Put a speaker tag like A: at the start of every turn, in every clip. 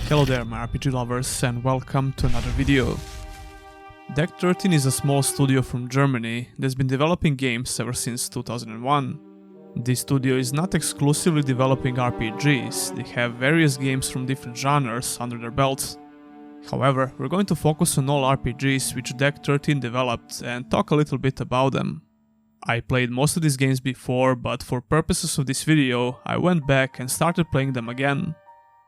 A: Hello there my RPG lovers and welcome to another video. Deck 13 is a small studio from Germany that's been developing games ever since 2001. This studio is not exclusively developing RPGs, they have various games from different genres under their belts. However, we're going to focus on all RPGs which Deck 13 developed and talk a little bit about them. I played most of these games before, but for purposes of this video, I went back and started playing them again.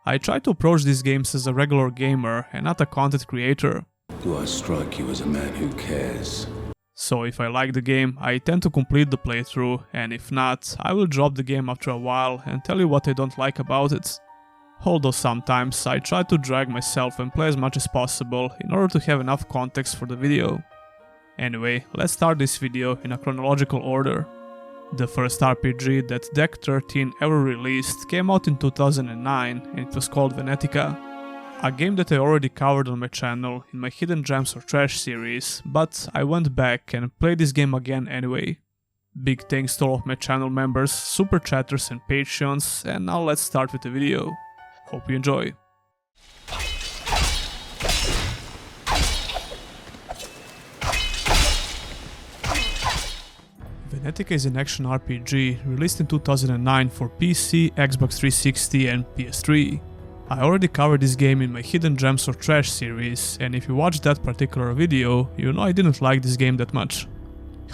A: I try to approach these games as a regular gamer and not a content creator.
B: Do I strike you as a man who cares?
A: So if I like the game, I tend to complete the playthrough, and if not, I will drop the game after a while and tell you what I don't like about it. Although sometimes I try to drag myself and play as much as possible in order to have enough context for the video. Anyway, let's start this video in a chronological order. The first RPG that Deck 13 ever released came out in 2009 and it was called Venetica. A game that I already covered on my channel in my Hidden Gems or Trash series, but I went back and played this game again anyway. Big thanks to all of my channel members, super chatters and Patreons, and now let's start with the video. Hope you enjoy. Venetica is an action RPG released in 2009 for PC, Xbox 360 and PS3. I already covered this game in my Hidden Gems or Trash series, and if you watched that particular video, you know I didn't like this game that much.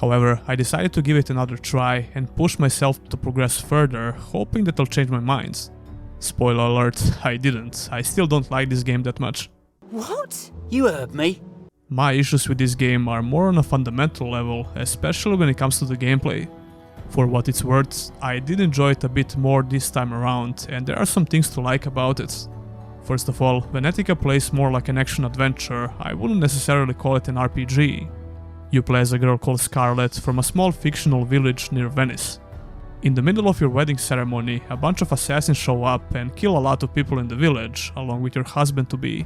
A: However, I decided to give it another try and push myself to progress further, hoping that I'll change my mind. Spoiler alert, I didn't. I still don't like this game that much.
C: What? You heard me?
A: My issues with this game are more on a fundamental level, especially when it comes to the gameplay. For what it's worth, I did enjoy it a bit more this time around, and there are some things to like about it. First of all, Venetica plays more like an action-adventure, I wouldn't necessarily call it an RPG. You play as a girl called Scarlet from a small fictional village near Venice. In the middle of your wedding ceremony, a bunch of assassins show up and kill a lot of people in the village, along with your husband-to-be.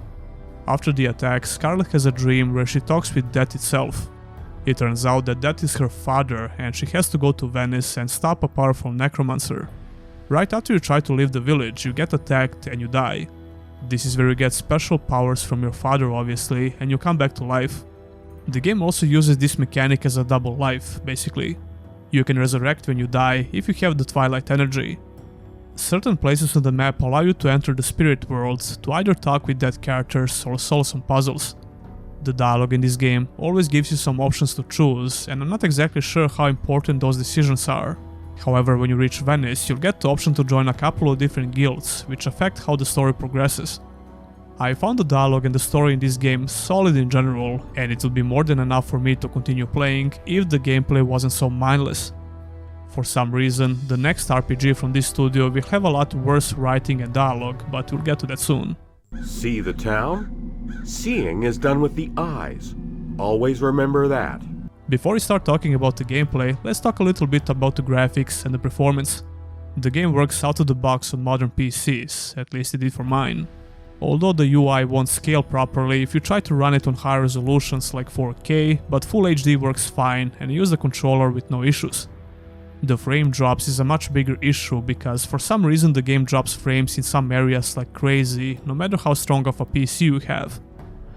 A: After the attack, Scarlet has a dream where she talks with Death itself. It turns out that Death is her father and she has to go to Venice and stop a powerful necromancer. Right after you try to leave the village, you get attacked and you die. This is where you get special powers from your father obviously, and you come back to life. The game also uses this mechanic as a double life, basically. You can resurrect when you die if you have the Twilight energy. Certain places on the map allow you to enter the spirit world to either talk with dead characters or solve some puzzles. The dialogue in this game always gives you some options to choose, and I'm not exactly sure how important those decisions are. However, when you reach Venice, you'll get the option to join a couple of different guilds, which affect how the story progresses. I found the dialogue and the story in this game solid in general, and it would be more than enough for me to continue playing if the gameplay wasn't so mindless. For some reason, the next RPG from this studio will have a lot worse writing and dialogue, but we'll get to that soon.
D: See the town? Seeing is done with the eyes. Always remember that.
A: Before we start talking about the gameplay, let's talk a little bit about the graphics and the performance. The game works out of the box on modern PCs, at least it did for mine. Although the UI won't scale properly if you try to run it on high resolutions like 4K, but Full HD works fine and use the controller with no issues. The frame drops is a much bigger issue because for some reason the game drops frames in some areas like crazy, no matter how strong of a PC you have.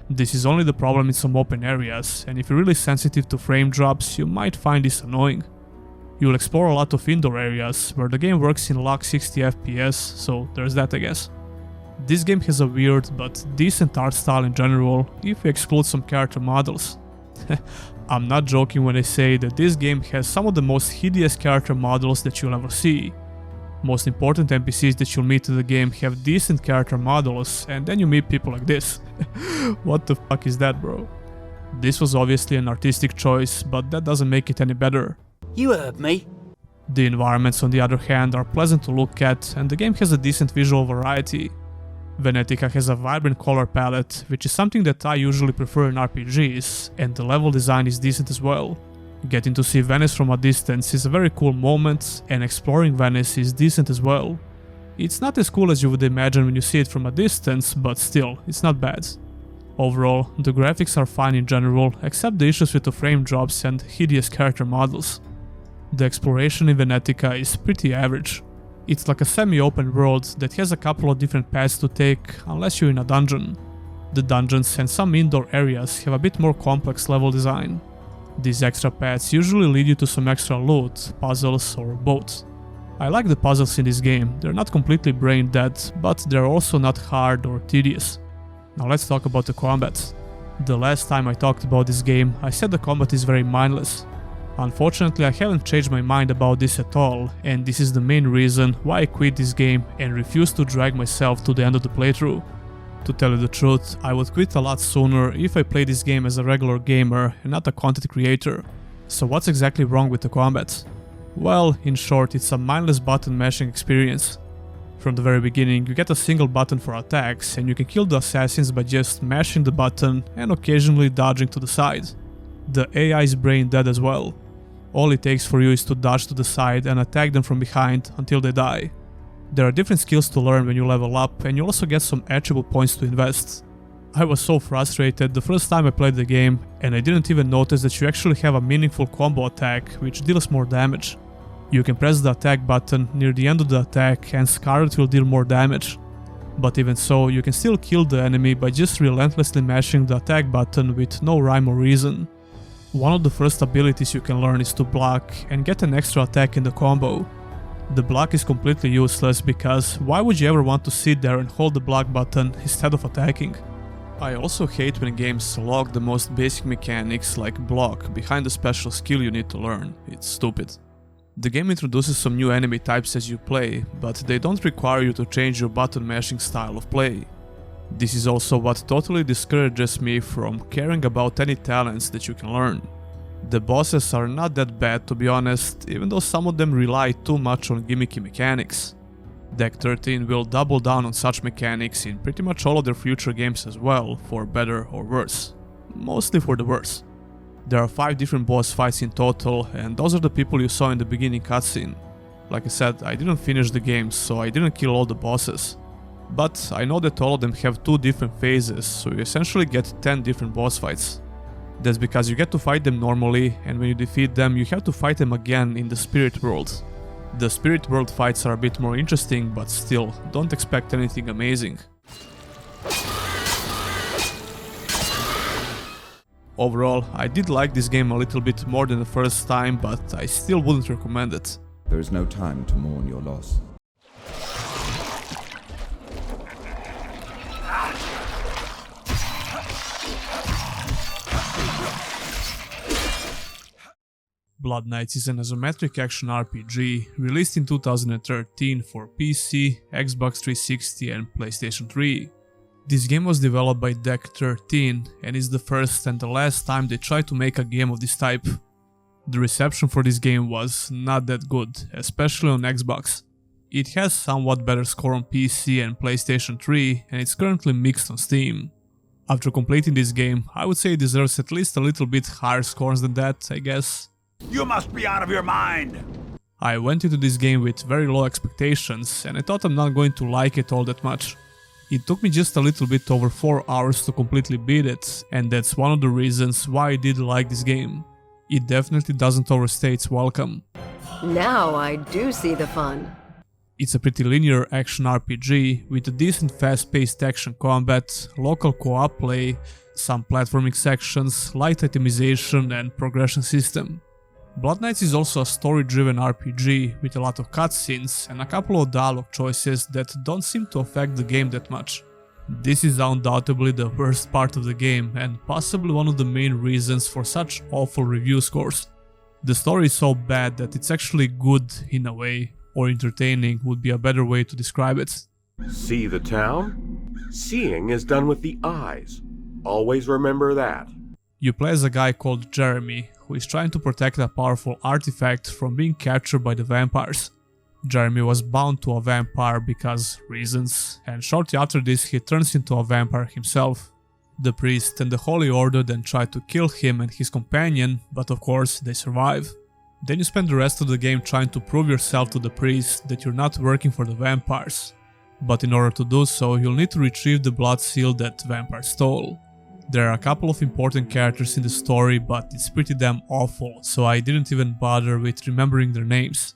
A: This is only the problem in some open areas, and if you're really sensitive to frame drops, you might find this annoying. You'll explore a lot of indoor areas where the game works in locked 60 FPS, so there's that I guess. This game has a weird but decent art style in general, if we exclude some character models. I'm not joking when I say that this game has some of the most hideous character models that you'll ever see. Most important NPCs that you'll meet in the game have decent character models, and then you meet people like this. What the fuck is that, bro? This was obviously an artistic choice, but that doesn't make it any better.
C: You heard me?
A: The environments on the other hand are pleasant to look at, and the game has a decent visual variety. Venetica has a vibrant color palette, which is something that I usually prefer in RPGs, and the level design is decent as well. Getting to see Venice from a distance is a very cool moment, and exploring Venice is decent as well. It's not as cool as you would imagine when you see it from a distance, but still, it's not bad. Overall, the graphics are fine in general, except the issues with the frame drops and hideous character models. The exploration in Venetica is pretty average. It's like a semi-open world that has a couple of different paths to take unless you're in a dungeon. The dungeons and some indoor areas have a bit more complex level design. These extra paths usually lead you to some extra loot, puzzles or both. I like the puzzles in this game, they're not completely brain dead, but they're also not hard or tedious. Now let's talk about the combat. The last time I talked about this game, I said the combat is very mindless. Unfortunately, I haven't changed my mind about this at all, and this is the main reason why I quit this game and refuse to drag myself to the end of the playthrough. To tell you the truth, I would quit a lot sooner if I played this game as a regular gamer and not a content creator. So what's exactly wrong with the combat? Well, in short, it's a mindless button mashing experience. From the very beginning, you get a single button for attacks, and you can kill the assassins by just mashing the button and occasionally dodging to the side. The AI is brain dead as well. All it takes for you is to dodge to the side and attack them from behind until they die. There are different skills to learn when you level up, and you also get some attribute points to invest. I was so frustrated the first time I played the game, and I didn't even notice that you actually have a meaningful combo attack which deals more damage. You can press the attack button near the end of the attack and Scarlet will deal more damage. But even so, you can still kill the enemy by just relentlessly mashing the attack button with no rhyme or reason. One of the first abilities you can learn is to block and get an extra attack in the combo. The block is completely useless because why would you ever want to sit there and hold the block button instead of attacking? I also hate when games log the most basic mechanics like block behind the special skill you need to learn. It's stupid. The game introduces some new enemy types as you play, but they don't require you to change your button mashing style of play. This is also what totally discourages me from caring about any talents that you can learn. The bosses are not that bad to be honest, even though some of them rely too much on gimmicky mechanics. Deck 13 will double down on such mechanics in pretty much all of their future games as well, for better or worse. Mostly for the worse. There are 5 different boss fights in total, and those are the people you saw in the beginning cutscene. Like I said, I didn't finish the game, so I didn't kill all the bosses. But I know that all of them have 2 different phases, so you essentially get 10 different boss fights. That's because you get to fight them normally, and when you defeat them you have to fight them again in the spirit world. The spirit world fights are a bit more interesting, but still, don't expect anything amazing. Overall, I did like this game a little bit more than the first time, but I still wouldn't recommend it.
E: There is no time to mourn your loss.
A: Blood Knights is an isometric action RPG released in 2013 for PC, Xbox 360 and PlayStation 3. This game was developed by Deck 13 and is the first and the last time they tried to make a game of this type. The reception for this game was not that good, especially on Xbox. It has somewhat better score on PC and PlayStation 3 and it's currently mixed on Steam. After completing this game, I would say it deserves at least a little bit higher scores than that, I guess.
F: You must be out of your mind!
A: I went into this game with very low expectations and I thought I'm not going to like it all that much. It took me just a little bit over 4 hours to completely beat it, and that's one of the reasons why I did like this game. It definitely doesn't overstay its welcome.
G: Now I do see the fun.
A: It's a pretty linear action RPG with a decent fast-paced action combat, local co-op play, some platforming sections, light itemization and progression system. Blood Knights is also a story-driven RPG with a lot of cutscenes and a couple of dialogue choices that don't seem to affect the game that much. This is undoubtedly the worst part of the game and possibly one of the main reasons for such awful review scores. The story is so bad that it's actually good in a way, or entertaining would be a better way to describe it.
D: See the town? Seeing is done with the eyes. Always remember that.
A: You play as a guy called Jeremy, who is trying to protect a powerful artifact from being captured by the vampires. Jeremy was bound to a vampire because reasons, and shortly after this he turns into a vampire himself. The priest and the Holy Order then try to kill him and his companion, but of course they survive. Then you spend the rest of the game trying to prove yourself to the priest that you're not working for the vampires. But in order to do so, you'll need to retrieve the blood seal that vampires stole. There are a couple of important characters in the story, but it's pretty damn awful, so I didn't even bother with remembering their names.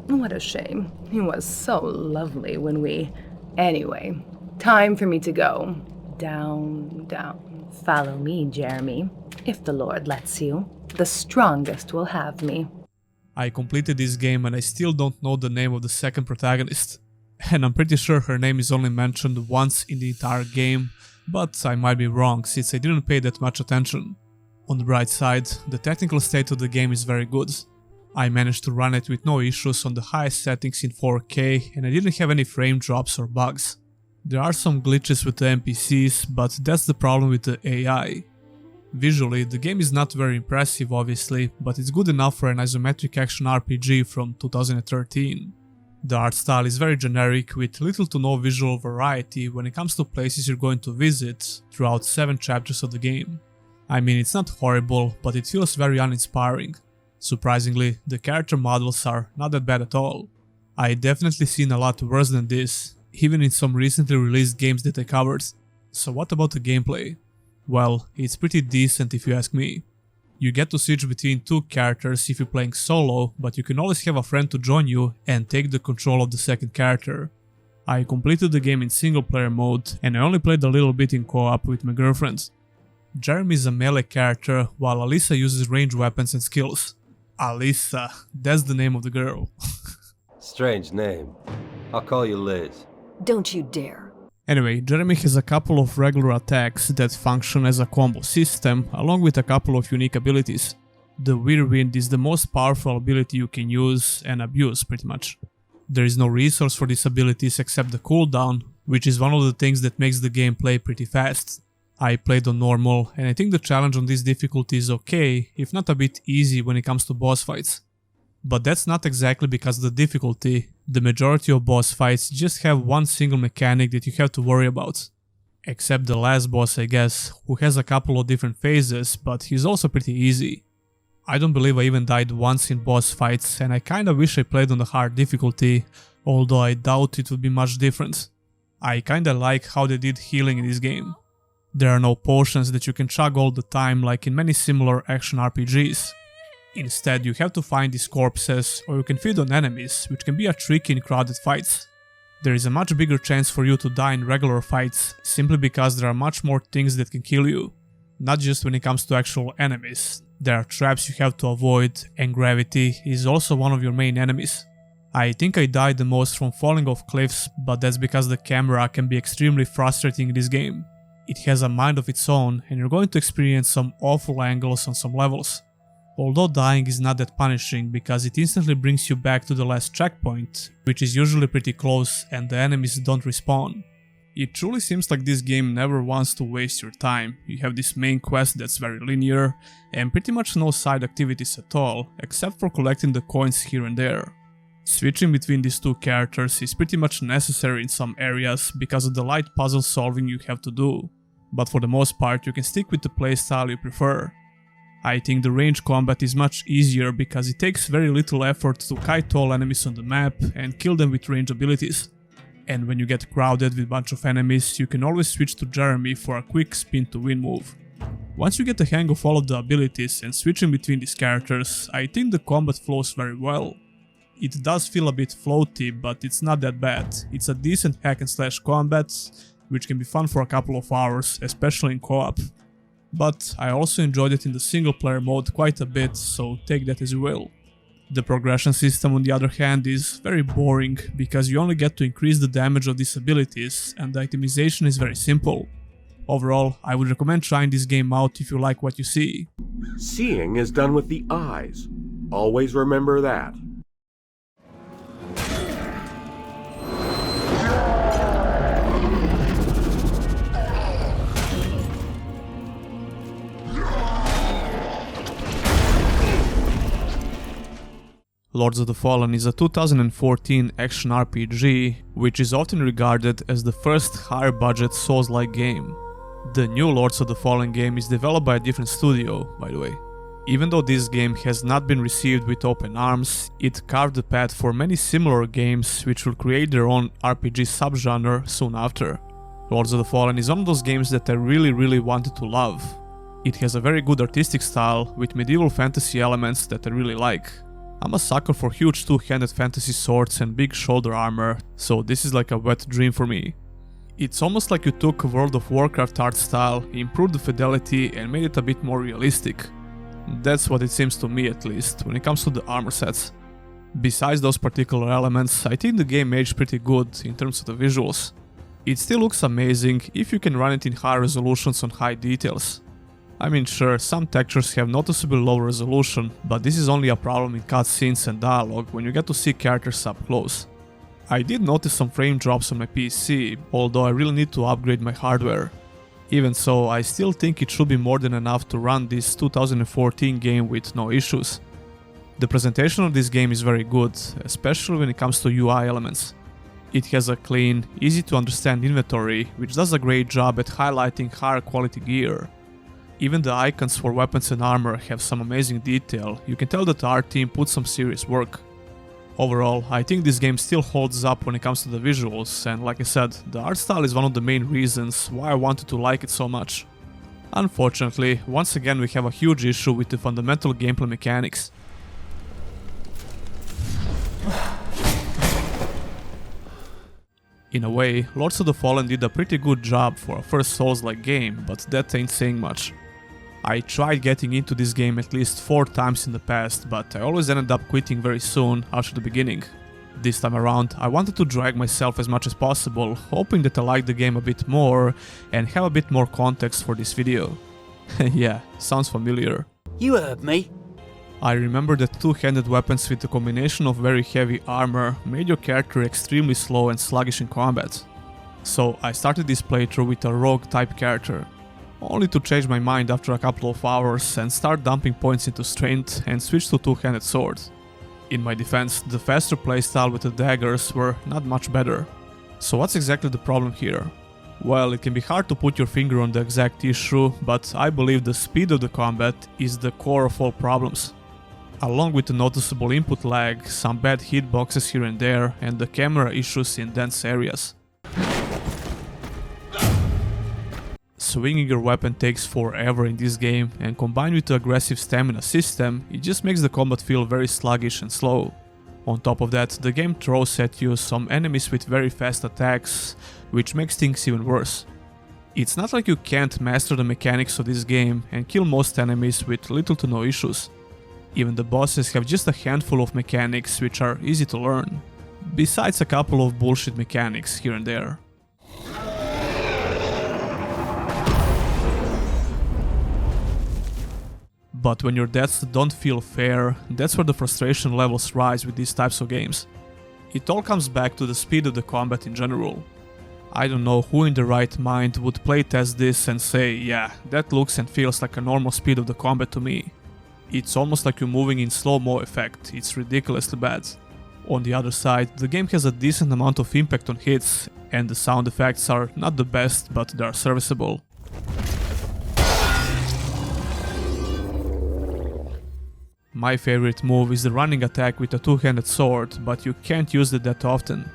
H: What a shame. He was so lovely when we... Anyway, time for me to go. Down, down. Follow me, Jeremy. If the Lord lets you, the strongest will have me.
A: I completed this game and I still don't know the name of the second protagonist. And I'm pretty sure her name is only mentioned once in the entire game, but I might be wrong since I didn't pay that much attention. On the bright side, the technical state of the game is very good. I managed to run it with no issues on the highest settings in 4K and I didn't have any frame drops or bugs. There are some glitches with the NPCs, but that's the problem with the AI. Visually, the game is not very impressive obviously, but it's good enough for an isometric action RPG from 2013. The art style is very generic with little to no visual variety when it comes to places you're going to visit throughout 7 chapters of the game. I mean, it's not horrible, but it feels very uninspiring. Surprisingly, the character models are not that bad at all. I definitely seen a lot worse than this, even in some recently released games that I covered. So what about the gameplay? Well, it's pretty decent if you ask me. You get to switch between 2 characters if you're playing solo, but you can always have a friend to join you and take the control of the second character. I completed the game in single player mode and I only played a little bit in co-op with my girlfriend. Jeremy is a melee character while Alyssa uses ranged weapons and skills. Alyssa, that's the name of the girl.
I: Strange name. I'll call you Liz.
G: Don't you dare.
A: Anyway, Jeremy has a couple of regular attacks that function as a combo system, along with a couple of unique abilities. The Whirlwind is the most powerful ability you can use and abuse, pretty much. There is no resource for these abilities except the cooldown, which is one of the things that makes the gameplay pretty fast. I played on normal, and I think the challenge on this difficulty is okay, if not a bit easy when it comes to boss fights. But that's not exactly because of the difficulty. The majority of boss fights just have one single mechanic that you have to worry about. Except the last boss, I guess, who has a couple of different phases, but he's also pretty easy. I don't believe I even died once in boss fights, and I kinda wish I played on the hard difficulty, although I doubt it would be much different. I kinda like how they did healing in this game. There are no potions that you can chug all the time like in many similar action RPGs. Instead, you have to find these corpses, or you can feed on enemies, which can be a trick in crowded fights. There is a much bigger chance for you to die in regular fights, simply because there are much more things that can kill you. Not just when it comes to actual enemies. There are traps you have to avoid, and gravity is also one of your main enemies. I think I died the most from falling off cliffs, but that's because the camera can be extremely frustrating in this game. It has a mind of its own, and you're going to experience some awful angles on some levels. Although dying is not that punishing because it instantly brings you back to the last checkpoint, which is usually pretty close and the enemies don't respawn. It truly seems like this game never wants to waste your time. You have this main quest that's very linear and pretty much no side activities at all, except for collecting the coins here and there. Switching between these 2 characters is pretty much necessary in some areas because of the light puzzle solving you have to do, but for the most part you can stick with the playstyle you prefer. I think the range combat is much easier because it takes very little effort to kite all enemies on the map and kill them with range abilities. And when you get crowded with a bunch of enemies, you can always switch to Jeremy for a quick spin to win move. Once you get the hang of all of the abilities and switching between these characters, I think the combat flows very well. It does feel a bit floaty, but it's not that bad. It's a decent hack and slash combat, which can be fun for a couple of hours, especially in co-op. But I also enjoyed it in the single player mode quite a bit, so take that as you will. The progression system on the other hand is very boring, because you only get to increase the damage of these abilities, and the itemization is very simple. Overall, I would recommend trying this game out if you like what you see.
D: Seeing is done with the eyes. Always remember that.
A: Lords of the Fallen is a 2014 action RPG, which is often regarded as the first higher-budget Souls-like game. The new Lords of the Fallen game is developed by a different studio, by the way. Even though this game has not been received with open arms, it carved the path for many similar games which will create their own RPG subgenre soon after. Lords of the Fallen is one of those games that I really wanted to love. It has a very good artistic style with medieval fantasy elements that I really like. I'm a sucker for huge two-handed fantasy swords and big shoulder armor, so this is like a wet dream for me. It's almost like you took World of Warcraft art style, improved the fidelity and made it a bit more realistic. That's what it seems to me, at least, when it comes to the armor sets. Besides those particular elements, I think the game aged pretty good in terms of the visuals. It still looks amazing if you can run it in high resolutions on high details. I mean, sure, some textures have noticeably low resolution, but this is only a problem in cutscenes and dialogue when you get to see characters up close. I did notice some frame drops on my PC, although I really need to upgrade my hardware. Even so, I still think it should be more than enough to run this 2014 game with no issues. The presentation of this game is very good, especially when it comes to UI elements. It has a clean, easy to understand inventory, which does a great job at highlighting higher quality gear. Even the icons for weapons and armor have some amazing detail. You can tell that the art team put some serious work. Overall, I think this game still holds up when it comes to the visuals, and like I said, the art style is one of the main reasons why I wanted to like it so much. Unfortunately, once again we have a huge issue with the fundamental gameplay mechanics. In a way, Lords of the Fallen did a pretty good job for a first Souls-like game, but that ain't saying much. I tried getting into this game at least 4 times in the past, but I always ended up quitting very soon after the beginning. This time around, I wanted to drag myself as much as possible, hoping that I like the game a bit more and have a bit more context for this video. Yeah, sounds familiar.
C: You heard me.
A: I remember that two-handed weapons with a combination of very heavy armor made your character extremely slow and sluggish in combat. So I started this playthrough with a rogue type character, only to change my mind after a couple of hours and start dumping points into strength and switch to two-handed sword. In my defense, the faster playstyle with the daggers were not much better. So what's exactly the problem here? Well, it can be hard to put your finger on the exact issue, but I believe the speed of the combat is the core of all problems. Along with the noticeable input lag, some bad hitboxes here and there, and the camera issues in dense areas. Swinging your weapon takes forever in this game, and combined with the aggressive stamina system, it just makes the combat feel very sluggish and slow. On top of that, the game throws at you some enemies with very fast attacks, which makes things even worse. It's not like you can't master the mechanics of this game and kill most enemies with little to no issues. Even the bosses have just a handful of mechanics which are easy to learn, besides a couple of bullshit mechanics here and there. But when your deaths don't feel fair, that's where the frustration levels rise with these types of games. It all comes back to the speed of the combat in general. I don't know who in their right mind would playtest this and say, yeah, that looks and feels like a normal speed of the combat to me. It's almost like you're moving in slow-mo effect, it's ridiculously bad. On the other side, the game has a decent amount of impact on hits, and the sound effects are not the best, but they are serviceable. My favorite move is the running attack with a two-handed sword, but you can't use it that often.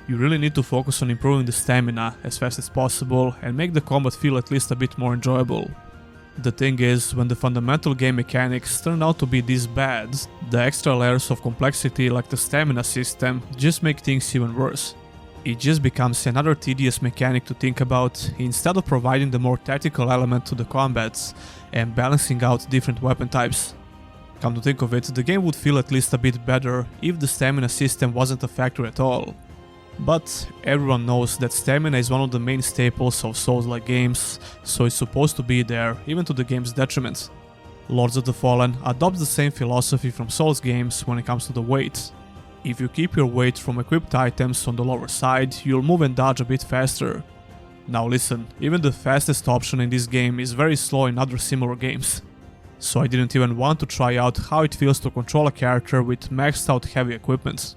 A: You really need to focus on improving the stamina as fast as possible and make the combat feel at least a bit more enjoyable. The thing is, when the fundamental game mechanics turn out to be this bad, the extra layers of complexity like the stamina system just make things even worse. It just becomes another tedious mechanic to think about, instead of providing the more tactical element to the combats and balancing out different weapon types. Come to think of it, the game would feel at least a bit better if the stamina system wasn't a factor at all. But everyone knows that stamina is one of the main staples of Souls-like games, so it's supposed to be there, even to the game's detriment. Lords of the Fallen adopts the same philosophy from Souls games when it comes to the weight. If you keep your weight from equipped items on the lower side, you'll move and dodge a bit faster. Now listen, even the fastest option in this game is very slow in other similar games. So I didn't even want to try out how it feels to control a character with maxed out heavy equipment.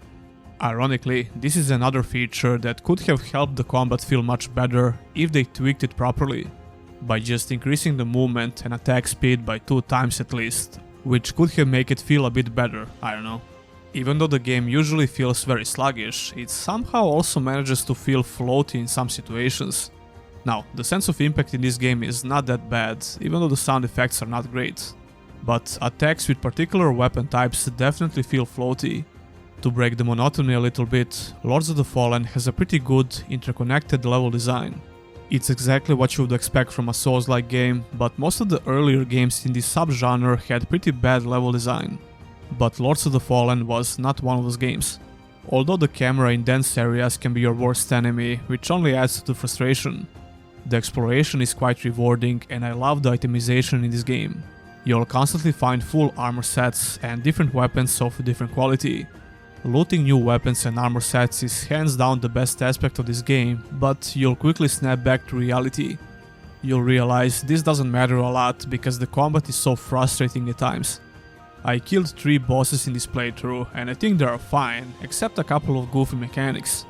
A: Ironically, this is another feature that could have helped the combat feel much better if they tweaked it properly, by just increasing the movement and attack speed by 2 times at least, which could have made it feel a bit better, I don't know. Even though the game usually feels very sluggish, it somehow also manages to feel floaty in some situations. Now, the sense of impact in this game is not that bad, even though the sound effects are not great. but attacks with particular weapon types definitely feel floaty. To break the monotony a little bit, Lords of the Fallen has a pretty good, interconnected level design. It's exactly what you would expect from a Souls-like game, but most of the earlier games in this subgenre had pretty bad level design. But Lords of the Fallen was not one of those games. Although the camera in dense areas can be your worst enemy, which only adds to the frustration. The exploration is quite rewarding and I love the itemization in this game. You'll constantly find full armor sets and different weapons of different quality. Looting new weapons and armor sets is hands down the best aspect of this game, but you'll quickly snap back to reality. You'll realize this doesn't matter a lot because the combat is so frustrating at times. I killed 3 bosses in this playthrough and I think they are fine, except a couple of goofy mechanics.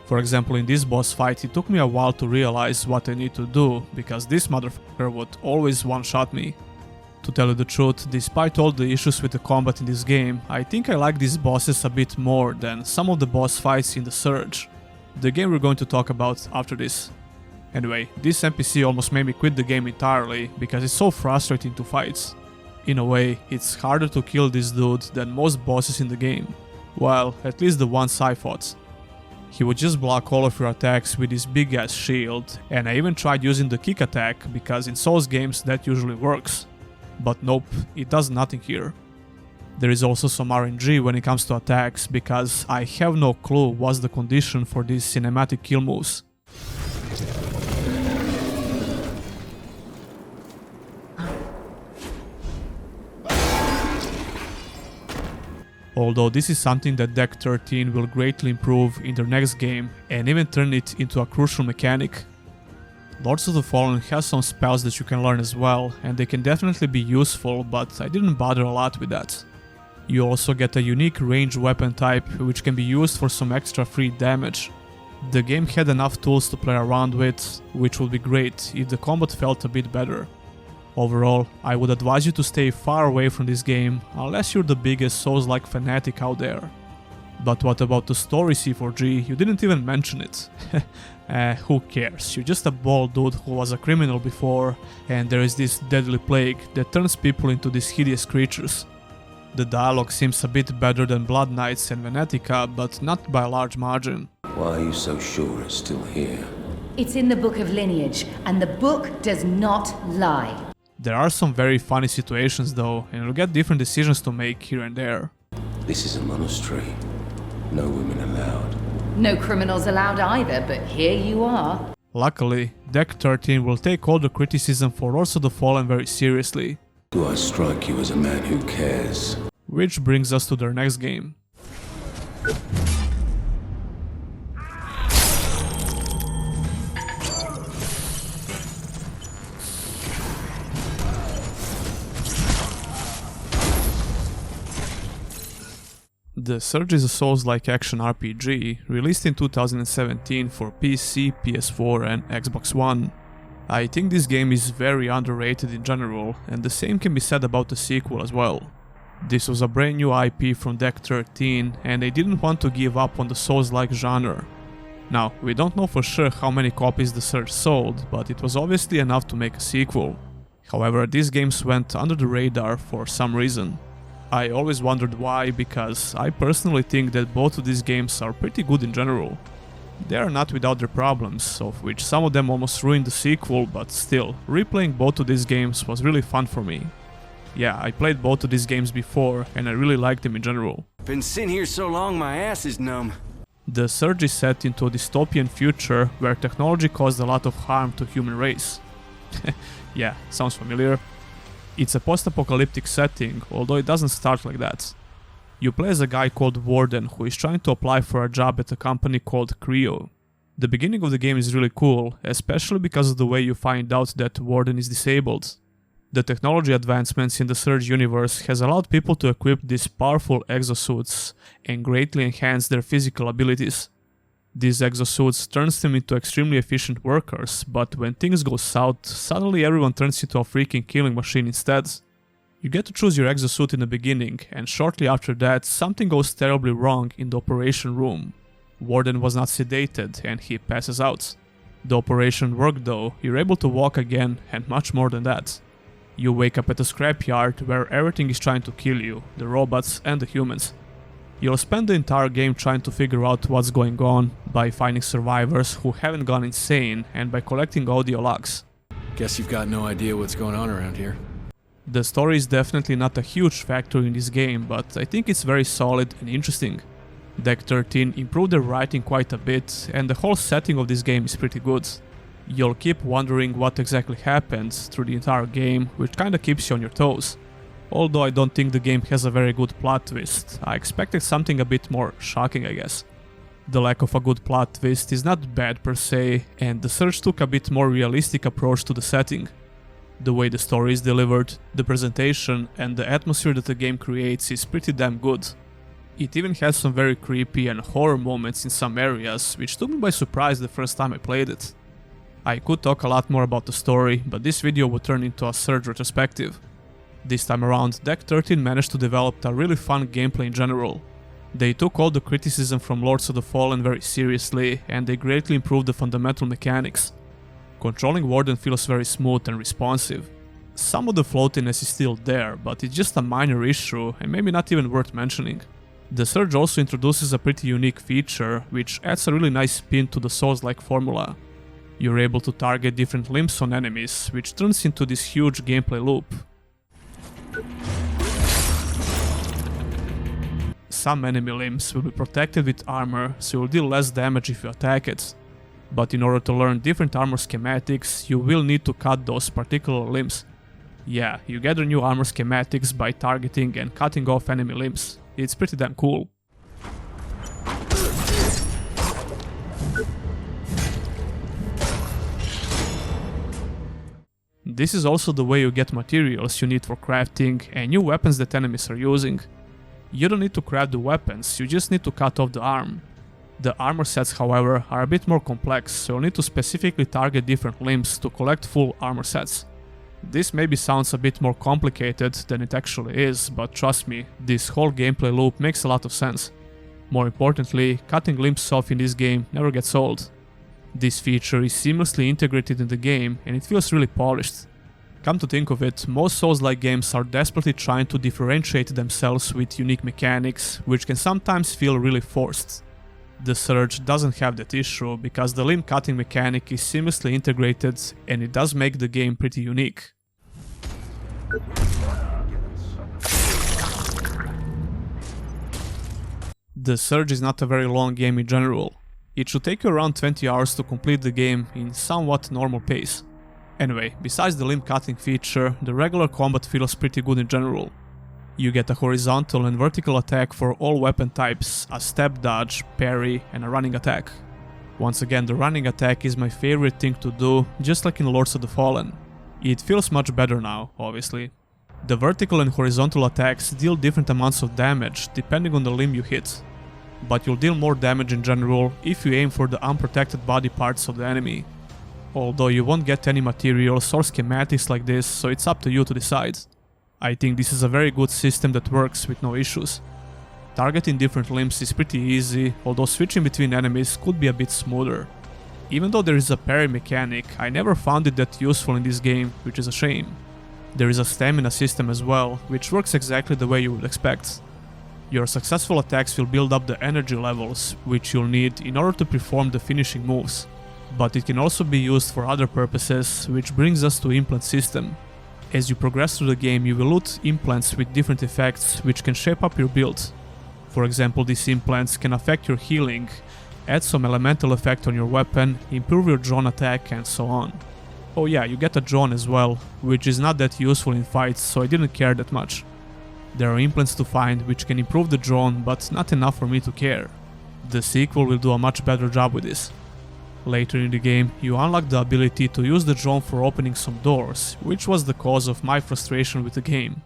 A: For example, in this boss fight it took me a while to realize what I need to do, because this motherfucker would always one-shot me. To tell you the truth, despite all the issues with the combat in this game, I think I like these bosses a bit more than some of the boss fights in The Surge, the game we're going to talk about after this. Anyway, this NPC almost made me quit the game entirely because it's so frustrating to fight. In a way, it's harder to kill this dude than most bosses in the game. Well, at least the ones I fought. He would just block all of your attacks with his big ass shield, and I even tried using the kick attack because in Souls games that usually works. But nope, it does nothing here. There is also some RNG when it comes to attacks, because I have no clue what's the condition for these cinematic kill moves. Although this is something that Deck 13 will greatly improve in their next game and even turn it into a crucial mechanic. Lords of the Fallen has some spells that you can learn as well, and they can definitely be useful, but I didn't bother a lot with that. You also get a unique ranged weapon type, which can be used for some extra free damage. The game had enough tools to play around with, which would be great if the combat felt a bit better. Overall, I would advise you to stay far away from this game, unless you're the biggest Souls-like fanatic out there. But what about the story, C4G? You didn't even mention it. Who cares? You're just a bald dude who was a criminal before, and there is this deadly plague that turns people into these hideous creatures. The dialogue seems a bit better than Blood Knights and Venetica, but not by a large margin.
B: Why are you so sure it's still here?
J: It's in the Book of Lineage, and the book does not lie.
A: There are some very funny situations though, and you'll get different decisions to make here and there.
B: This is a monastery. No women allowed.
J: No criminals allowed either, but here you are.
A: Luckily, Deck 13 will take all the criticism for Lords of the Fallen very seriously.
B: Do I strike you as a man who cares?
A: Which brings us to their next game. The Surge is a Souls-like action RPG, released in 2017 for PC, PS4 and Xbox One. I think this game is very underrated in general, and the same can be said about the sequel as well. This was a brand new IP from Deck 13, and they didn't want to give up on the Souls-like genre. Now, we don't know for sure how many copies the Surge sold, but it was obviously enough to make a sequel. However, these games went under the radar for some reason. I always wondered why, because I personally think that both of these games are pretty good in general. They are not without their problems, of which some of them almost ruined the sequel, but still, replaying both of these games was really fun for me. Yeah, I played both of these games before, and I really liked them in general.
C: Been sitting here so long my ass is numb.
A: The Surge is set into a dystopian future where technology caused a lot of harm to human race. Yeah, sounds familiar. It's a post-apocalyptic setting, although it doesn't start like that. You play as a guy called Warden who is trying to apply for a job at a company called Creo. The beginning of the game is really cool, especially because of the way you find out that Warden is disabled. The technology advancements in the Surge universe has allowed people to equip these powerful exosuits and greatly enhance their physical abilities. These exosuits turns them into extremely efficient workers, but when things go south, suddenly everyone turns into a freaking killing machine instead. You get to choose your exosuit in the beginning, and shortly after that, something goes terribly wrong in the operation room. Warden was not sedated, and he passes out. The operation worked though, you're able to walk again, and much more than that. You wake up at a scrapyard where everything is trying to kill you, the robots and the humans. You'll spend the entire game trying to figure out what's going on by finding survivors who haven't gone insane and by collecting audio logs.
K: Guess you've got no idea what's going on around here.
A: The story is definitely not a huge factor in this game, but I think it's very solid and interesting. Deck 13 improved their writing quite a bit, and the whole setting of this game is pretty good. You'll keep wondering what exactly happens through the entire game, which kinda keeps you on your toes. Although I don't think the game has a very good plot twist, I expected something a bit more shocking, I guess. The lack of a good plot twist is not bad per se, and the Surge took a bit more realistic approach to the setting. The way the story is delivered, the presentation, and the atmosphere that the game creates is pretty damn good. It even has some very creepy and horror moments in some areas, which took me by surprise the first time I played it. I could talk a lot more about the story, but this video would turn into a Surge retrospective. This time around, Deck 13 managed to develop a really fun gameplay in general. They took all the criticism from Lords of the Fallen very seriously, and they greatly improved the fundamental mechanics. Controlling Warden feels very smooth and responsive. Some of the floatiness is still there, but it's just a minor issue and maybe not even worth mentioning. The Surge also introduces a pretty unique feature, which adds a really nice spin to the Souls-like formula. You're able to target different limbs on enemies, which turns into this huge gameplay loop. Some enemy limbs will be protected with armor, so you'll deal less damage if you attack it. But in order to learn different armor schematics, you will need to cut those particular limbs. Yeah, you gather new armor schematics by targeting and cutting off enemy limbs. It's pretty damn cool. This is also the way you get materials you need for crafting and new weapons that enemies are using. You don't need to craft the weapons, you just need to cut off the arm. The armor sets, however, are a bit more complex, so you'll need to specifically target different limbs to collect full armor sets. This maybe sounds a bit more complicated than it actually is, but trust me, this whole gameplay loop makes a lot of sense. More importantly, cutting limbs off in this game never gets old. This feature is seamlessly integrated in the game and it feels really polished. Come to think of it, most Souls-like games are desperately trying to differentiate themselves with unique mechanics, which can sometimes feel really forced. The Surge doesn't have that issue because the limb cutting mechanic is seamlessly integrated and it does make the game pretty unique. The Surge is not a very long game in general. It should take you around 20 hours to complete the game in somewhat normal pace. Anyway, besides the limb cutting feature, the regular combat feels pretty good in general. You get a horizontal and vertical attack for all weapon types, a step dodge, parry, and a running attack. Once again, the running attack is my favorite thing to do, just like in Lords of the Fallen. It feels much better now, obviously. The vertical and horizontal attacks deal different amounts of damage depending on the limb you hit, but you'll deal more damage in general if you aim for the unprotected body parts of the enemy. Although you won't get any materials or schematics like this, so it's up to you to decide. I think this is a very good system that works with no issues. Targeting different limbs is pretty easy, although switching between enemies could be a bit smoother. Even though there is a parry mechanic, I never found it that useful in this game, which is a shame. There is a stamina system as well, which works exactly the way you would expect. Your successful attacks will build up the energy levels, which you'll need in order to perform the finishing moves. But it can also be used for other purposes, which brings us to implant system. As you progress through the game, you will loot implants with different effects, which can shape up your build. For example, these implants can affect your healing, add some elemental effect on your weapon, improve your drone attack, and so on. Oh yeah, you get a drone as well, which is not that useful in fights, so I didn't care that much. There are implants to find which can improve the drone, but not enough for me to care. The sequel will do a much better job with this. Later in the game, you unlock the ability to use the drone for opening some doors, which was the cause of my frustration with the game.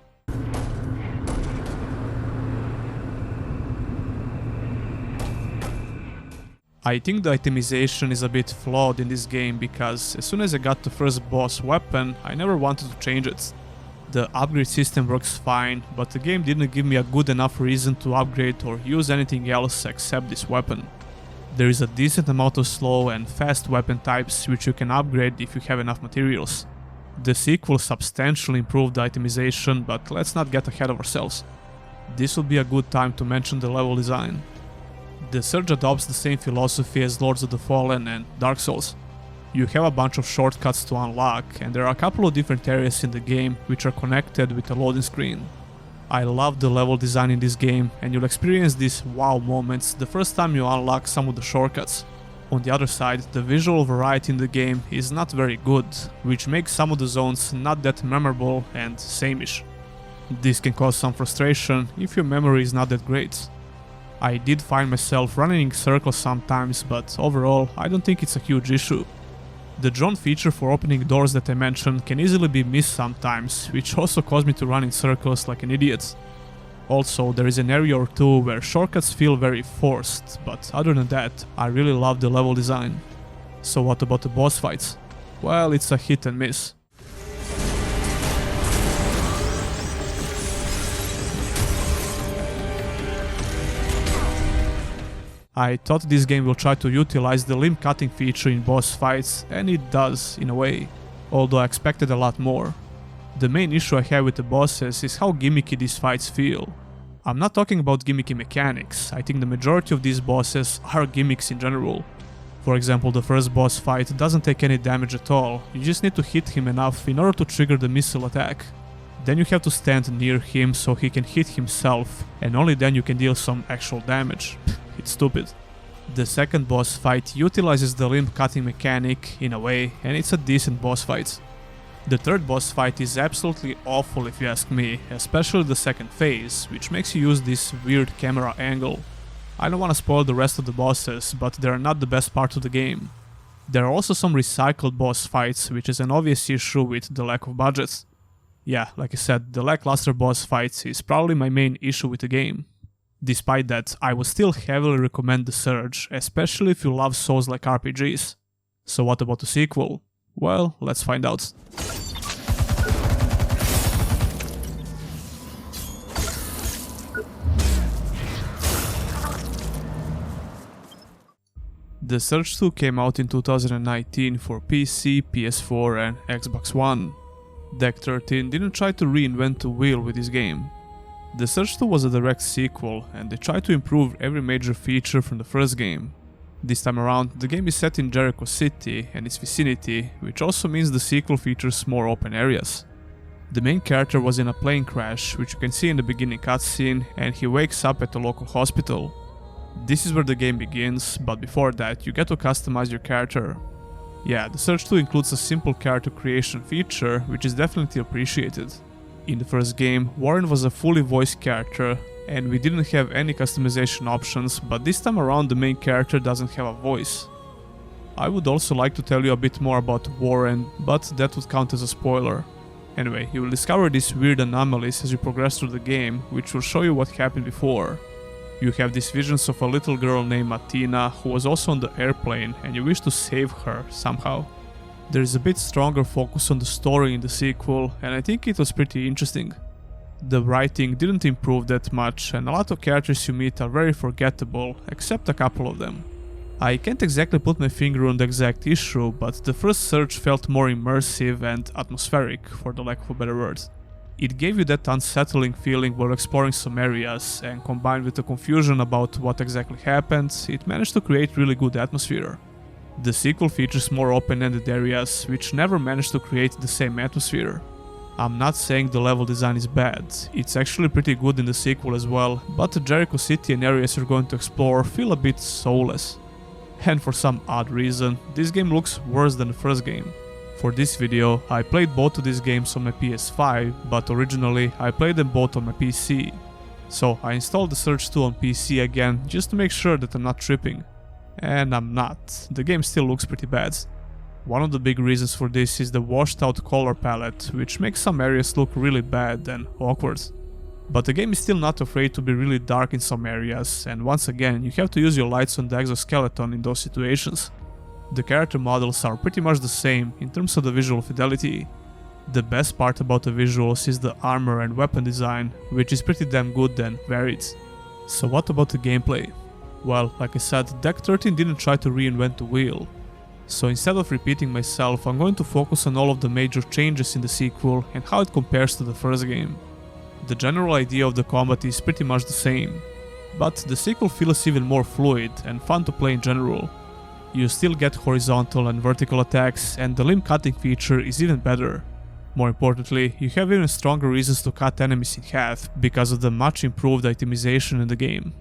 A: I think the itemization is a bit flawed in this game because as soon as I got the first boss weapon, I never wanted to change it. The upgrade system works fine, but the game didn't give me a good enough reason to upgrade or use anything else except this weapon. There is a decent amount of slow and fast weapon types which you can upgrade if you have enough materials. The sequel substantially improved the itemization, but let's not get ahead of ourselves. This would be a good time to mention the level design. The Surge adopts the same philosophy as Lords of the Fallen and Dark Souls. You have a bunch of shortcuts to unlock, and there are a couple of different areas in the game which are connected with a loading screen. I love the level design in this game, and you'll experience these wow moments the first time you unlock some of the shortcuts. On the other side, the visual variety in the game is not very good, which makes some of the zones not that memorable and sameish. This can cause some frustration if your memory is not that great. I did find myself running in circles sometimes, but overall I don't think it's a huge issue. The drone feature for opening doors that I mentioned can easily be missed sometimes, which also caused me to run in circles like an idiot. Also, there is an area or two where shortcuts feel very forced, but other than that, I really love the level design. So what about the boss fights? Well, it's a hit and miss. I thought this game will try to utilize the limb cutting feature in boss fights, and it does, in a way, although I expected a lot more. The main issue I have with the bosses is how gimmicky these fights feel. I'm not talking about gimmicky mechanics, I think the majority of these bosses are gimmicks in general. For example, the first boss fight doesn't take any damage at all, you just need to hit him enough in order to trigger the missile attack. Then you have to stand near him so he can hit himself, and only then you can deal some actual damage. It's stupid. The second boss fight utilizes the limb cutting mechanic in a way, and it's a decent boss fight. The third boss fight is absolutely awful if you ask me, especially the second phase, which makes you use this weird camera angle. I don't want to spoil the rest of the bosses, but they are not the best part of the game. There are also some recycled boss fights, which is an obvious issue with the lack of budgets. Yeah, like I said, the lackluster boss fights is probably my main issue with the game. Despite that, I would still heavily recommend the Surge, especially if you love Souls-like RPGs. So what about the sequel? Well, let's find out. The Surge 2 came out in 2019 for PC, PS4 and Xbox One. Deck 13 didn't try to reinvent the wheel with this game. The Surge 2 was a direct sequel, and they tried to improve every major feature from the first game. This time around, the game is set in Jericho City and its vicinity, which also means the sequel features more open areas. The main character was in a plane crash, which you can see in the beginning cutscene, and he wakes up at a local hospital. This is where the game begins, but before that you get to customize your character. Yeah, the Surge 2 includes a simple character creation feature, which is definitely appreciated. In the first game, Warren was a fully voiced character, and we didn't have any customization options, but this time around the main character doesn't have a voice. I would also like to tell you a bit more about Warren, but that would count as a spoiler. Anyway, you will discover these weird anomalies as you progress through the game, which will show you what happened before. You have these visions of a little girl named Athena who was also on the airplane, and you wish to save her somehow. There is a bit stronger focus on the story in the sequel, and I think it was pretty interesting. The writing didn't improve that much, and a lot of characters you meet are very forgettable, except a couple of them. I can't exactly put my finger on the exact issue, but the first Surge felt more immersive and atmospheric, for the lack of a better word. It gave you that unsettling feeling while exploring some areas, and combined with the confusion about what exactly happened, it managed to create really good atmosphere. The sequel features more open-ended areas, which never managed to create the same atmosphere. I'm not saying the level design is bad, it's actually pretty good in the sequel as well, but the Jericho City and areas you're going to explore feel a bit soulless. And for some odd reason, this game looks worse than the first game. For this video, I played both of these games on my PS5, but originally I played them both on my PC. So I installed the Surge 2 on PC again, just to make sure that I'm not tripping. And I'm not, the game still looks pretty bad. One of the big reasons for this is the washed out color palette, which makes some areas look really bad and awkward. But the game is still not afraid to be really dark in some areas, and once again you have to use your lights on the exoskeleton in those situations. The character models are pretty much the same in terms of the visual fidelity. The best part about the visuals is the armor and weapon design, which is pretty damn good and varied. So what about the gameplay? Well, like I said, Deck 13 didn't try to reinvent the wheel. So instead of repeating myself, I'm going to focus on all of the major changes in the sequel and how it compares to the first game. The general idea of the combat is pretty much the same, but the sequel feels even more fluid and fun to play in general. You still get horizontal and vertical attacks, and the limb cutting feature is even better. More importantly, you have even stronger reasons to cut enemies in half because of the much improved itemization in the game.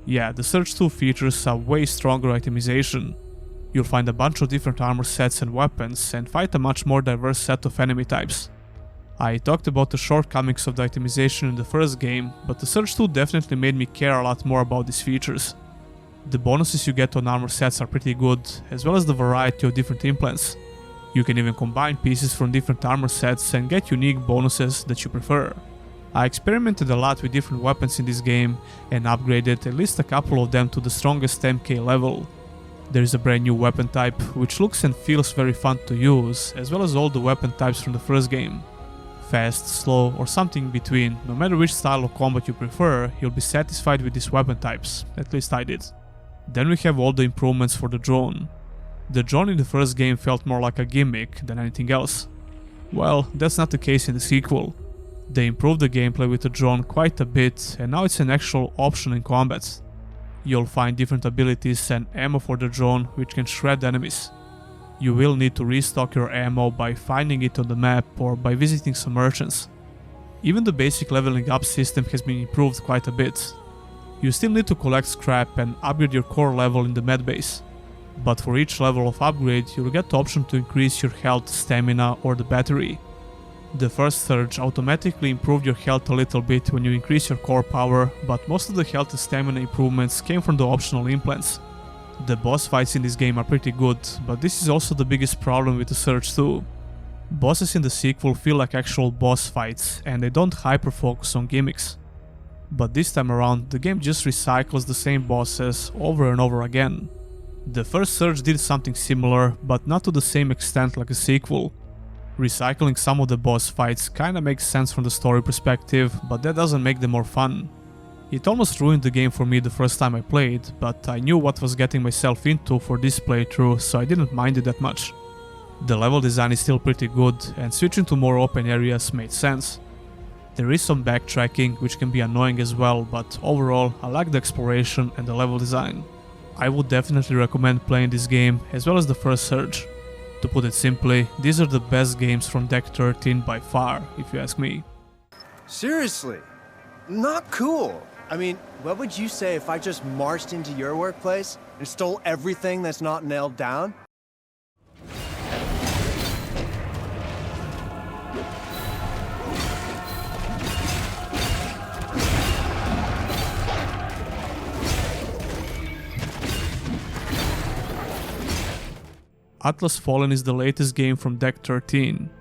A: Yeah, the Surge 2 features a way stronger itemization. You'll find a bunch of different armor sets and weapons, and fight a much more diverse set of enemy types. I talked about the shortcomings of the itemization in the first game, but the Surge 2 definitely made me care a lot more about these features. The bonuses you get on armor sets are pretty good, as well as the variety of different implants. You can even combine pieces from different armor sets and get unique bonuses that you prefer. I experimented a lot with different weapons in this game and upgraded at least a couple of them to the strongest MK level. There is a brand new weapon type which looks and feels very fun to use, as well as all the weapon types from the first game. Fast, slow, or something in between, no matter which style of combat you prefer, you'll be satisfied with these weapon types, at least I did. Then we have all the improvements for the drone. The drone in the first game felt more like a gimmick than anything else. Well, that's not the case in the sequel. They improved the gameplay with the drone quite a bit, and now it's an actual option in combat. You'll find different abilities and ammo for the drone which can shred enemies. You will need to restock your ammo by finding it on the map or by visiting some merchants. Even the basic leveling up system has been improved quite a bit. You still need to collect scrap and upgrade your core level in the medbase. But for each level of upgrade, you'll get the option to increase your health, stamina, or the battery. The first Surge automatically improved your health a little bit when you increase your core power, but most of the health and stamina improvements came from the optional implants. The boss fights in this game are pretty good, but this is also the biggest problem with the Surge 2. Bosses in the sequel feel like actual boss fights, and they don't hyper-focus on gimmicks. But this time around, the game just recycles the same bosses over and over again. The first Surge did something similar, but not to the same extent like the sequel. Recycling some of the boss fights kinda makes sense from the story perspective, but that doesn't make them more fun. It almost ruined the game for me the first time I played, but I knew what was getting myself into for this playthrough, so I didn't mind it that much. The level design is still pretty good, and switching to more open areas made sense. There is some backtracking, which can be annoying as well, but overall I like the exploration and the level design. I would definitely recommend playing this game as well as the first Surge. To put it simply, these are the best games from Deck 13 by far, if you ask me.
L: Seriously? Not cool. I mean, what would you say if I just marched into your workplace and stole everything that's not nailed down?
A: Atlas Fallen is the latest game from Deck 13.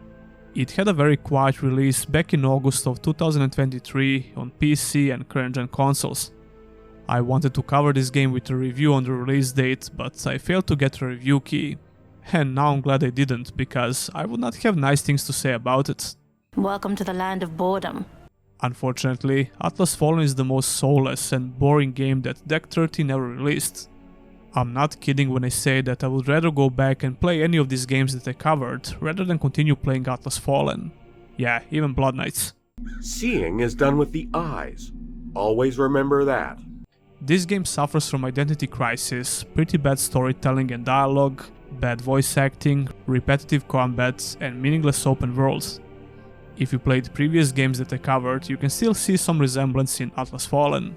A: It had a very quiet release back in August of 2023 on PC and current-gen consoles. I wanted to cover this game with a review on the release date, but I failed to get a review key. And now I'm glad I didn't, because I would not have nice things to say about it.
M: Welcome to the land of boredom.
A: Unfortunately, Atlas Fallen is the most soulless and boring game that Deck 13 ever released. I'm not kidding when I say that I would rather go back and play any of these games that I covered, rather than continue playing Atlas Fallen. Yeah, even Blood Knights.
D: Seeing is done with the eyes. Always remember that.
A: This game suffers from identity crisis, pretty bad storytelling and dialogue, bad voice acting, repetitive combat, and meaningless open worlds. If you played previous games that I covered, you can still see some resemblance in Atlas Fallen.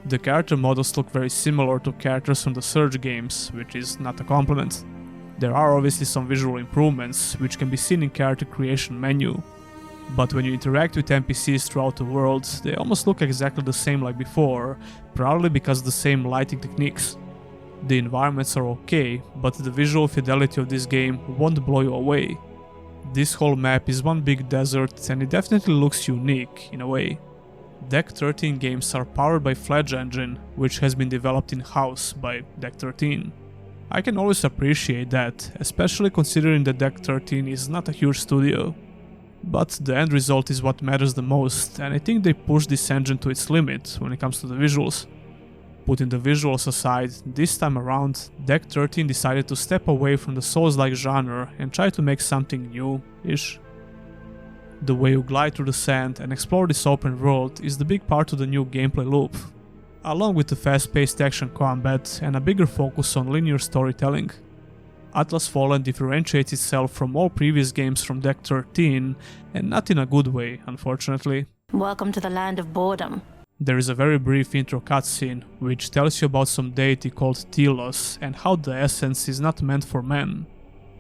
A: The character models look very similar to characters from the Surge games, which is not a compliment. There are obviously some visual improvements, which can be seen in character creation menu. But when you interact with NPCs throughout the world, they almost look exactly the same like before, probably because of the same lighting techniques. The environments are okay, but the visual fidelity of this game won't blow you away. This whole map is one big desert, and it definitely looks unique, in a way. Deck 13 games are powered by Fledge engine, which has been developed in-house by Deck 13. I can always appreciate that, especially considering that Deck 13 is not a huge studio. But the end result is what matters the most, and I think they pushed this engine to its limit when it comes to the visuals. Putting the visuals aside, this time around, Deck 13 decided to step away from the Souls-like genre and try to make something new-ish. The way you glide through the sand and explore this open world is the big part of the new gameplay loop, along with the fast-paced action combat and a bigger focus on linear storytelling. Atlas Fallen differentiates itself from all previous games from Deck 13, and not in a good way, unfortunately.
M: Welcome to the land of boredom.
A: There is a very brief intro cutscene, which tells you about some deity called Telos and how the essence is not meant for men.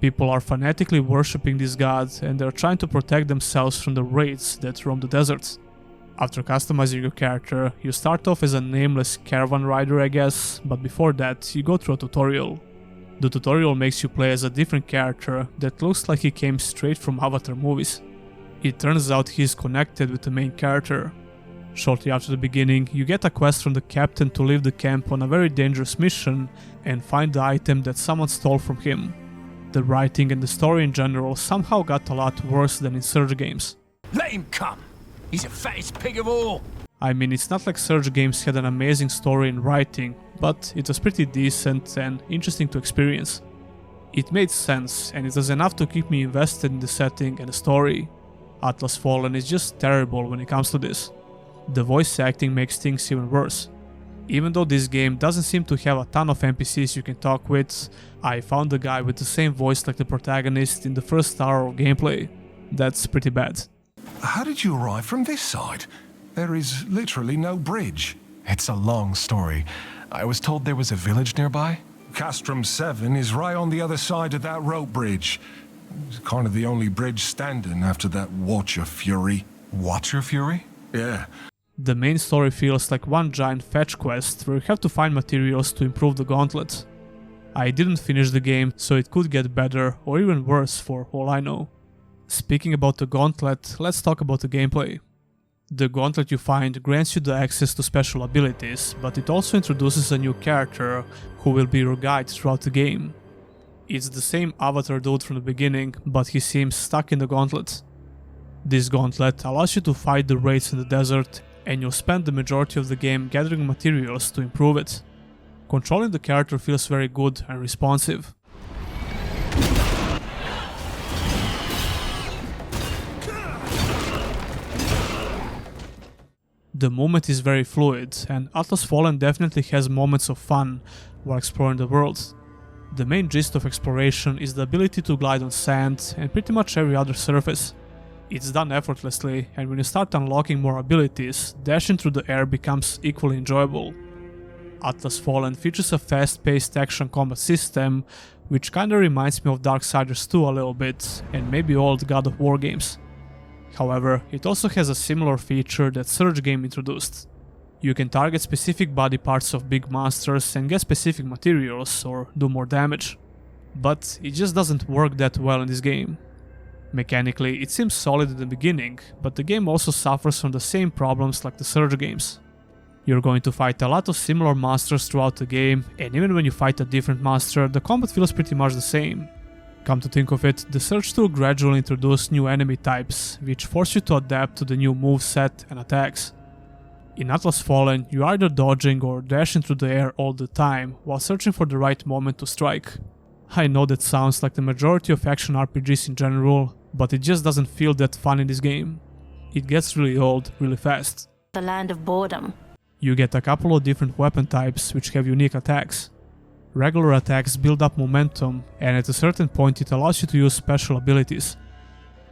A: People are fanatically worshipping this god, and they are trying to protect themselves from the wraiths that roam the deserts. After customizing your character, you start off as a nameless caravan rider, I guess, but before that you go through a tutorial. The tutorial makes you play as a different character that looks like he came straight from Avatar movies. It turns out he is connected with the main character. Shortly after the beginning, you get a quest from the captain to leave the camp on a very dangerous mission and find the item that someone stole from him. The writing and the story in general somehow got a lot worse than in Surge games.
F: Let him come! He's the fattest pig of all!
A: I mean, it's not like Surge games had an amazing story and writing, but it was pretty decent and interesting to experience. It made sense, and it was enough to keep me invested in the setting and the story. Atlas Fallen is just terrible when it comes to this. The voice acting makes things even worse. Even though this game doesn't seem to have a ton of NPCs you can talk with, I found a guy with the same voice like the protagonist in the first hour of gameplay. That's pretty bad.
N: How did you arrive from this side? There is literally no bridge. It's a long story. I was told there was a village nearby. Castrum 7 is right on the other side of that rope bridge. It's kind of the only bridge standing after that Watcher Fury. Watcher Fury? Yeah.
A: The main story feels like one giant fetch quest where you have to find materials to improve the gauntlet. I didn't finish the game, so it could get better or even worse for all I know. Speaking about the gauntlet, let's talk about the gameplay. The gauntlet you find grants you the access to special abilities, but it also introduces a new character who will be your guide throughout the game. It's the same Avatar dude from the beginning, but he seems stuck in the gauntlet. This gauntlet allows you to fight the wraiths in the desert, and you'll spend the majority of the game gathering materials to improve it. Controlling the character feels very good and responsive. The movement is very fluid, and Atlas Fallen definitely has moments of fun while exploring the world. The main gist of exploration is the ability to glide on sand and pretty much every other surface. It's done effortlessly, and when you start unlocking more abilities, dashing through the air becomes equally enjoyable. Atlas Fallen features a fast-paced action combat system, which kinda reminds me of Darksiders 2 a little bit, and maybe old God of War games. However, it also has a similar feature that Surge game introduced. You can target specific body parts of big monsters and get specific materials or do more damage. But it just doesn't work that well in this game. Mechanically, it seems solid in the beginning, but the game also suffers from the same problems like the Surge games. You're going to fight a lot of similar monsters throughout the game, and even when you fight a different monster, the combat feels pretty much the same. Come to think of it, the Surge tool gradually introduced new enemy types, which force you to adapt to the new moveset and attacks. In Atlas Fallen, you're either dodging or dashing through the air all the time, while searching for the right moment to strike. I know that sounds like the majority of action RPGs in general, but it just doesn't feel that fun in this game. It gets really old, really fast.
M: The land of boredom.
A: You get a couple of different weapon types which have unique attacks. Regular attacks build up momentum, and at a certain point it allows you to use special abilities.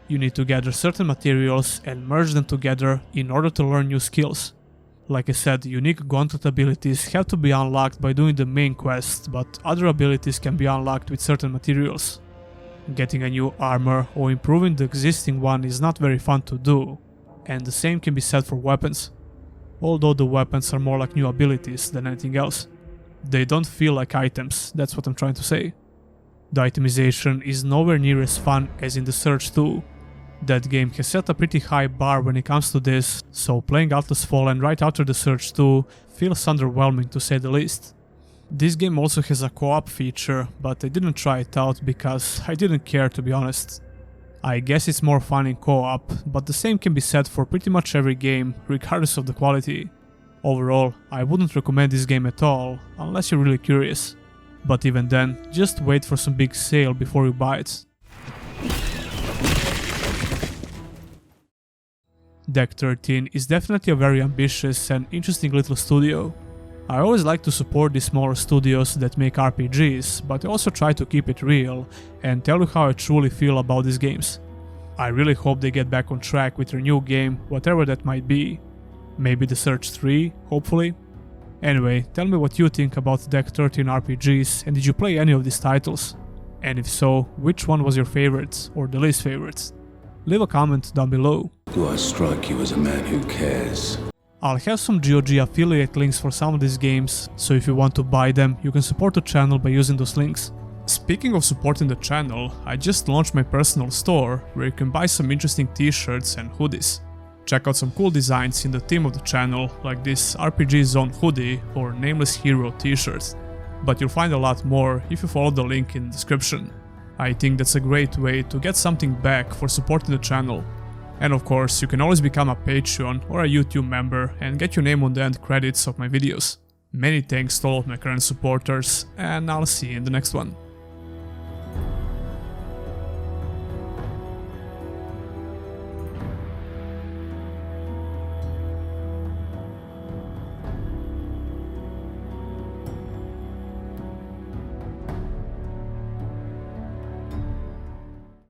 A: You need to gather certain materials and merge them together in order to learn new skills. Like I said, unique gauntlet abilities have to be unlocked by doing the main quest, but other abilities can be unlocked with certain materials. Getting a new armor or improving the existing one is not very fun to do, and the same can be said for weapons. Although the weapons are more like new abilities than anything else. They don't feel like items, that's what I'm trying to say. The itemization is nowhere near as fun as in the Surge 2. That game has set a pretty high bar when it comes to this, so playing Atlas Fallen right after the Surge 2 feels underwhelming to say the least. This game also has a co-op feature, but I didn't try it out because I didn't care, to be honest. I guess it's more fun in co-op, but the same can be said for pretty much every game, regardless of the quality. Overall, I wouldn't recommend this game at all, unless you're really curious. But even then, just wait for some big sale before you buy it. Deck 13 is definitely a very ambitious and interesting little studio. I always like to support the smaller studios that make RPGs, but I also try to keep it real and tell you how I truly feel about these games. I really hope they get back on track with their new game, whatever that might be. Maybe The Surge 3, hopefully. Anyway, tell me what you think about Deck 13 RPGs, and did you play any of these titles? And if so, which one was your favorite or the least favorite? Leave a comment down below.
B: Do I strike you as a man who cares?
A: I'll have some GOG affiliate links for some of these games, so if you want to buy them, you can support the channel by using those links. Speaking of supporting the channel, I just launched my personal store where you can buy some interesting t-shirts and hoodies. Check out some cool designs in the theme of the channel, like this RPG Zone hoodie or Nameless Hero t-shirt. But you'll find a lot more if you follow the link in the description. I think that's a great way to get something back for supporting the channel. And of course, you can always become a Patreon or a YouTube member and get your name on the end credits of my videos. Many thanks to all of my current supporters, and I'll see you in the next one.